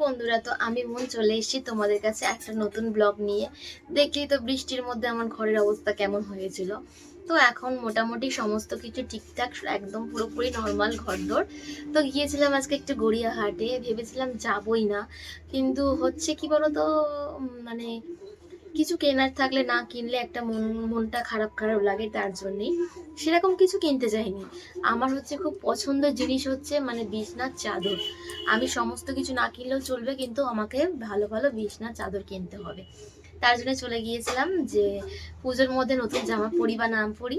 বন্ধুরা, তো আমি মন চলে এসেছি তোমাদের কাছে একটা নতুন ব্লগ নিয়ে। দেখলি তো বৃষ্টির মধ্যে আমার ঘরের অবস্থা কেমন হয়েছিল। তো এখন মোটামুটি সমস্ত কিছু ঠিকঠাক, একদম পুরোপুরি নর্মাল ঘরদোর। তো গিয়েছিলাম আজকে একটু গড়িয়াহাটে, ভেবেছিলাম যাবই না, কিন্তু হচ্ছে কি বলতো, মানে কিছু কেনার থাকলে না কিনলে একটা মনটা খারাপ খারাপ লাগে, তার জন্যই সেরকম কিছু কিনতে চাইনি। আমার হচ্ছে খুব পছন্দের জিনিস হচ্ছে মানে বিছনার চাদর। আমি সমস্ত কিছু না কিনলেও চলবে, কিন্তু আমাকে ভালো ভালো বিছনার চাদর কিনতে হবে। তার জন্য চলে গিয়েছিলাম যে পুজোর মধ্যে নতুন জামা পরি বা না পরি,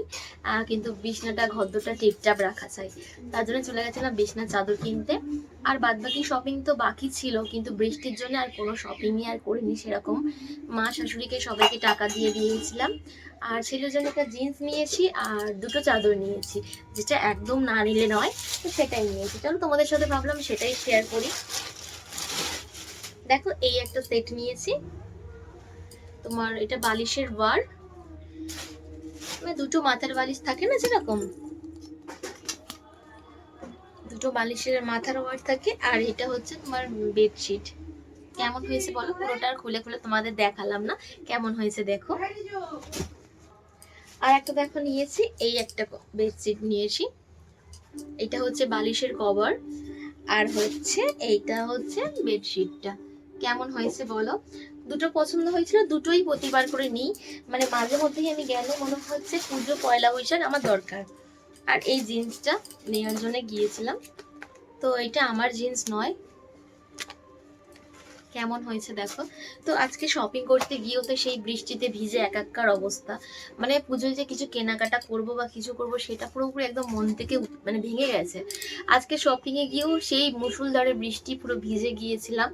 কিন্তু বিছনাটা ঘরদোরটা টিপটাপ রাখা চাই। তার জন্য চলে গেছিলাম বিছনার চাদর কিনতে। আর বাদ বাকি শপিং তো বাকি ছিল, কিন্তু বৃষ্টির জন্য আর কোনো শপিংই আর করিনি সেরকম। মা শাশুড়িকে সবাইকে টাকা দিয়ে দিয়েছিলাম। আর ছেলের জন্য একটা জিন্স নিয়েছি আর দুটো চাদর নিয়েছি, যেটা একদম না নিলে নয়, তো সেটাই নিয়েছি। চলো তোমাদের সাথে ভাবলাম সেটাই শেয়ার করি। দেখো, এই একটা সেট নিয়েছি। তোমার এটা বালিশের ওয়ার, মানে দুটো মাথার বালিশ থাকে না যেরকম, দুটো বালিশের মাথার ওয়ার থাকে। আর এটা হচ্ছে তোমার বেডশিট। কেমন হয়েছে বলো? পুরোটা আর খুলে খুলে তোমাদের দেখালাম না, কেমন হয়েছে দেখো। আর একটা দেখো নিয়েছি, এই একটা বেডশিট নিয়েছি। এটা হচ্ছে বালিশের কভার, আর হচ্ছে এইটা হচ্ছে বেডশিটটা। কেমন হয়েছে বলো? দুটো পছন্দ হয়েছিল, দুটোই প্রতিবার করে নিই। মানে মাঝে মধ্যেই আমি গেলে মনে হচ্ছে পুজো পয়লা বৈশাখ আমার দরকার। আর এই জিন্সটা নেওয়ার জন্য গিয়েছিলাম, তো এটা আমার জিন্স নয়। কেমন হয়েছে দেখো। তো আজকে শপিং করতে গিয়েও তো সেই বৃষ্টিতে ভিজে একাকার অবস্থা। মানে পুজোয় যে কিছু কেনাকাটা করব বা কিছু করব, সেটা পুরোপুরি একদম মন থেকে মানে ভেঙে গেছে। আজকে শপিং এ গিয়েও সেই মুষলধারে বৃষ্টি, পুরো ভিজে গিয়েছিলাম।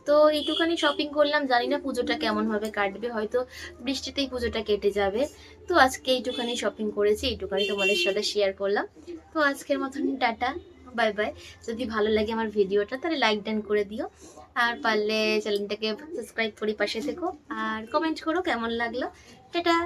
তো এইটুখানি শপিং করলাম, জানি না পুজোটা কেমন ভাবে কাটবে, হয়তো বৃষ্টিতেই পুজোটা কেটে যাবে। তো আজকে এইটুখানি শপিং করেছি, এইটুখানি তোমাদের সাথে শেয়ার করলাম। তো আজকের মতন টাটা, বাই বাই। যদি ভালো লাগে আমার ভিডিওটা তাহলে লাইক ডান করে দিও, আর পারলে চ্যানেলটাকে সাবস্ক্রাইব করে পাশে থেকো, আর কমেন্ট করো কেমন লাগলো। টাটা।